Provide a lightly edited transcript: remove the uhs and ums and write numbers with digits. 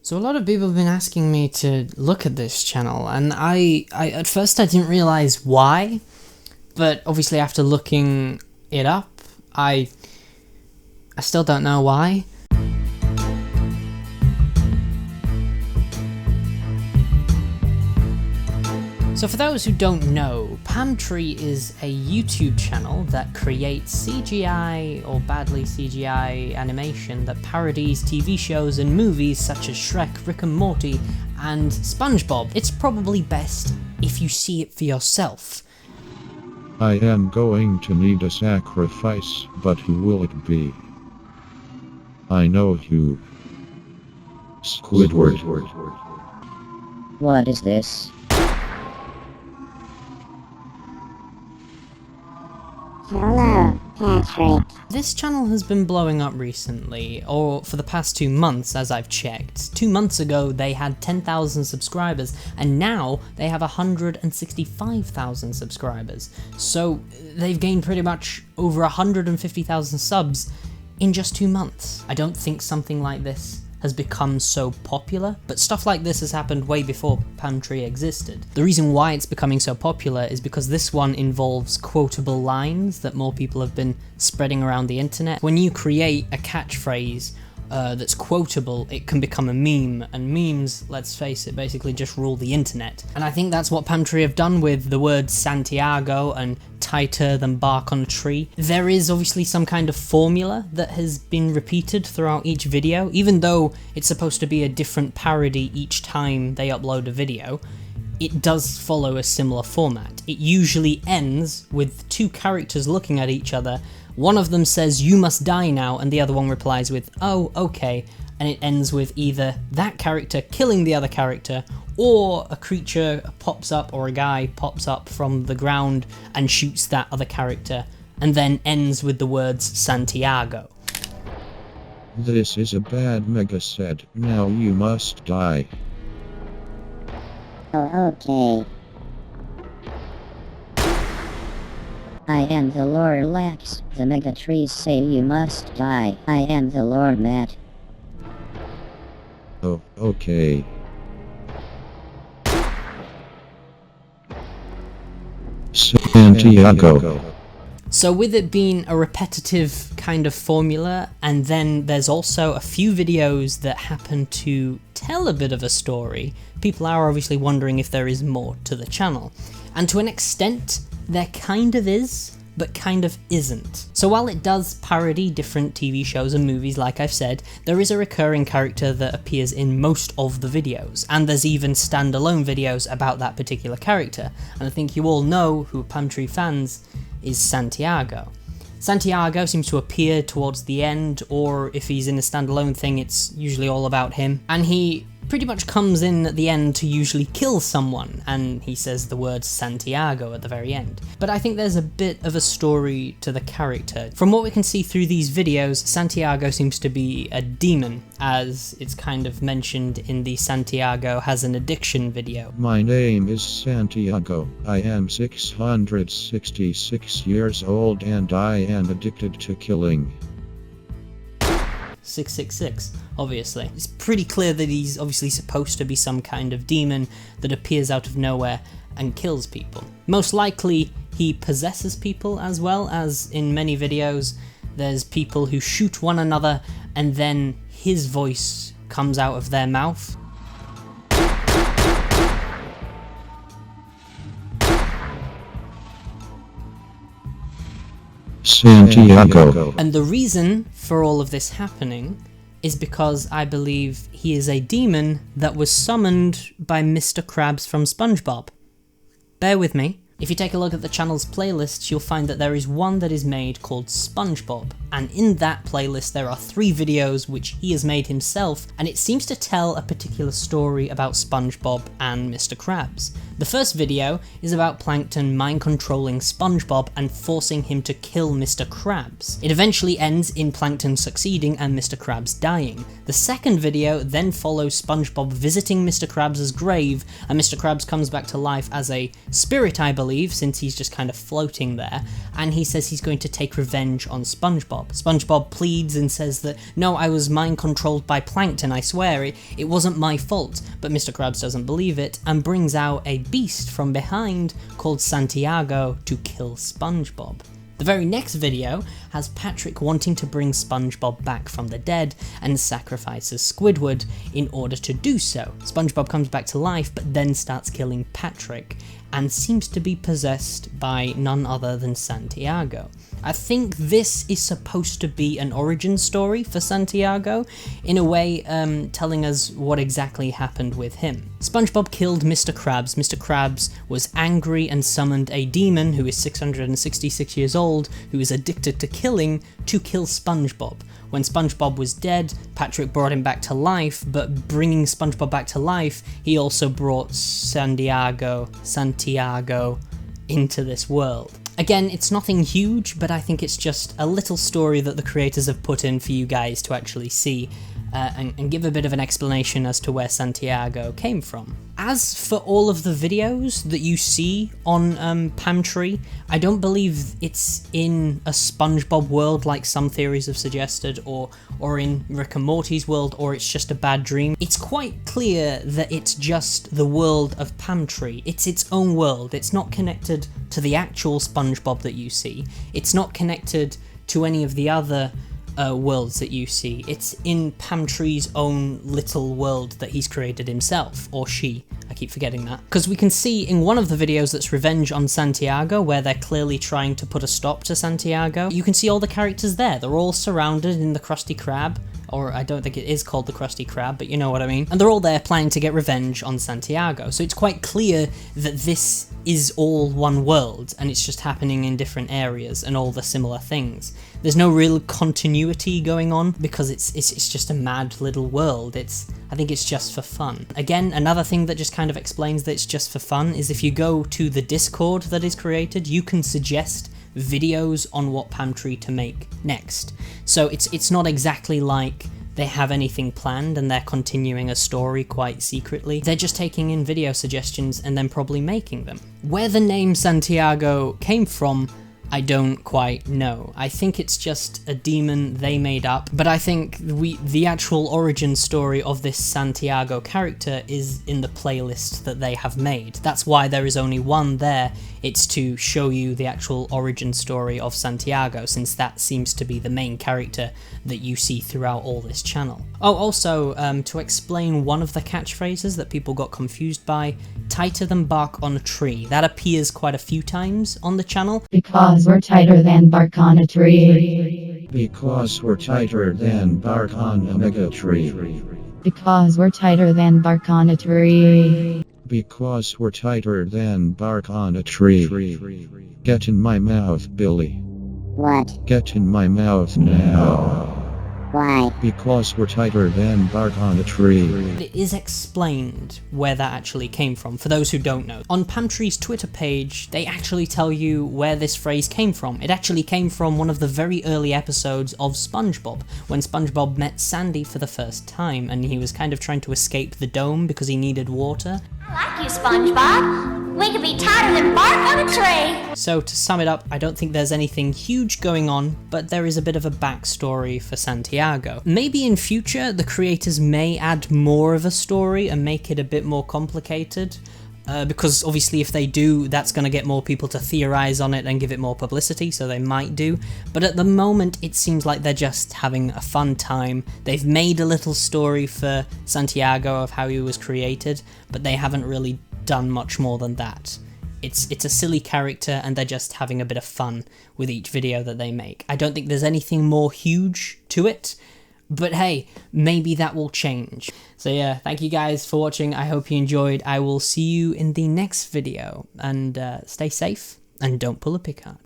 So a lot of people have been asking me to look at this channel, and I at first I didn't realize why, but obviously after looking it up, I still don't know why. So for those who don't know, Pamtri is a YouTube channel that creates CGI or badly CGI animation that parodies TV shows and movies such as Shrek, Rick and Morty, and Spongebob. It's probably best if you see it for yourself. I am going to need a sacrifice, but who will it be? I know who. Squidward. What is this? Hello, Patrick. This channel has been blowing up recently, or for the past 2 months as I've checked. 2 months ago they had 10,000 subscribers, and now they have 165,000 subscribers. So they've gained pretty much over 150,000 subs in just 2 months. I don't think something like this has become so popular, but stuff like this has happened way before Pamtri existed. The reason why it's becoming so popular is because this one involves quotable lines that more people have been spreading around the internet. When you create a catchphrase that's quotable, it can become a meme, and memes, let's face it, basically just rule the internet. And I think that's what Pamtri have done with the words Santiago and tighter than bark on a tree. There is obviously some kind of formula that has been repeated throughout each video, even though it's supposed to be a different parody each time they upload a video. It does follow a similar format. It usually ends with two characters looking at each other. One of them says, "You must die now," and the other one replies with, "Oh, okay," and it ends with either that character killing the other character, or a creature pops up, or a guy pops up from the ground and shoots that other character, and then ends with the words Santiago. This is a bad mega set. Now you must die. Oh, okay. I am the Lord Lax. The mega trees say you must die. I am the Lord Matt. Oh, okay. Santiago. So with it being a repetitive kind of formula, and then there's also a few videos that happen to tell a bit of a story, people are obviously wondering if there is more to the channel. And to an extent, there kind of is, but kind of isn't. So while it does parody different TV shows and movies, like I've said, there is a recurring character that appears in most of the videos, and there's even standalone videos about that particular character. And I think you all know, who are Pamtri fans, is Santiago. Santiago seems to appear towards the end, or if he's in a standalone thing, it's usually all about him. And he pretty much comes in at the end to usually kill someone, and he says the word Santiago at the very end. But I think there's a bit of a story to the character. From what we can see through these videos, Santiago seems to be a demon, as it's kind of mentioned in the Santiago has an addiction video. My name is Santiago. I am 666 years old and I am addicted to killing. 666, obviously. It's pretty clear that he's obviously supposed to be some kind of demon that appears out of nowhere and kills people. Most likely he possesses people, as well as in many videos there's people who shoot one another and then his voice comes out of their mouth. Santiago. And the reason for all of this happening is because I believe he is a demon that was summoned by Mr. Krabs from Spongebob. Bear with me. If you take a look at the channel's playlists, you'll find that there is one that is made called Spongebob, and in that playlist there are 3 videos which he has made himself, and it seems to tell a particular story about Spongebob and Mr. Krabs. The first video is about Plankton mind-controlling Spongebob and forcing him to kill Mr. Krabs. It eventually ends in Plankton succeeding and Mr. Krabs dying. The second video then follows Spongebob visiting Mr. Krabs' grave, and Mr. Krabs comes back to life as a spirit, I believe, since he's just kind of floating there, and he says he's going to take revenge on Spongebob. SpongeBob. SpongeBob pleads and says that, no, I was mind controlled by Plankton, I swear, it wasn't my fault, but Mr. Krabs doesn't believe it and brings out a beast from behind called Santiago to kill SpongeBob. The very next video has Patrick wanting to bring SpongeBob back from the dead and sacrifices Squidward in order to do so. SpongeBob comes back to life but then starts killing Patrick and seems to be possessed by none other than Santiago. I think this is supposed to be an origin story for Santiago, in a way telling us what exactly happened with him. SpongeBob killed Mr. Krabs. Mr. Krabs was angry and summoned a demon who is 666 years old, who is addicted to killing, to kill SpongeBob. When SpongeBob was dead, Patrick brought him back to life, but bringing SpongeBob back to life, he also brought Santiago into this world. Again, it's nothing huge, but I think it's just a little story that the creators have put in for you guys to actually see and give a bit of an explanation as to where Santiago came from. As for all of the videos that you see on Pamtri, I don't believe it's in a SpongeBob world like some theories have suggested, or in Rick and Morty's world, or it's just a bad dream. It's quite clear that it's just the world of Pamtri. It's its own world. It's not connected to the actual SpongeBob that you see. It's not connected to any of the other worlds that you see. It's in Pamtri's own little world that he's created himself, or she. I keep forgetting that. Because we can see in one of the videos that's Revenge on Santiago, where they're clearly trying to put a stop to Santiago, you can see all the characters there. They're all surrounded in the Krusty Krab, or I don't think it is called the Krusty Krab, but you know what I mean. And they're all there planning to get revenge on Santiago. So it's quite clear that this is all one world, and it's just happening in different areas and all the similar things. There's no real continuity going on because it's just a mad little world. I think it's just for fun. Again, another thing that just kind of explains that it's just for fun is if you go to the Discord that is created, you can suggest videos on what Pamtri to make next. So it's not exactly like they have anything planned and they're continuing a story quite secretly. They're just taking in video suggestions and then probably making them. Where the name Santiago came from, I don't quite know. I think it's just a demon they made up, but I think the actual origin story of this Santiago character is in the playlist that they have made. That's why there is only one there. It's to show you the actual origin story of Santiago, since that seems to be the main character that you see throughout all this channel. Oh, also, to explain one of the catchphrases that people got confused by, tighter than bark on a tree. That appears quite a few times on the channel. Because we're tighter than bark on a tree. Because we're tighter than bark on a mega tree. Because we're tighter than bark on a tree. Because we're tighter than bark on a tree. Get in my mouth, Billy. What? Get in my mouth now. Why? Because we're tighter than bark on a tree. It is explained where that actually came from, for those who don't know. On Pamtri's Twitter page, they actually tell you where this phrase came from. It actually came from one of the very early episodes of Spongebob, when SpongeBob met Sandy for the first time, and he was kind of trying to escape the dome because he needed water. I like you, SpongeBob. We could be tighter than bark on a tree. So to sum it up, I don't think there's anything huge going on, but there is a bit of a backstory for Santiago. Maybe in future, the creators may add more of a story and make it a bit more complicated, because obviously if they do, that's going to get more people to theorize on it and give it more publicity, so they might do. But at the moment, it seems like they're just having a fun time. They've made a little story for Santiago of how he was created, but they haven't really done much more than that. It's a silly character and they're just having a bit of fun with each video that they make. I don't think there's anything more huge to it, but hey, maybe that will change. So yeah, thank you guys for watching. I hope you enjoyed. I will see you in the next video, and stay safe and don't pull a Picard.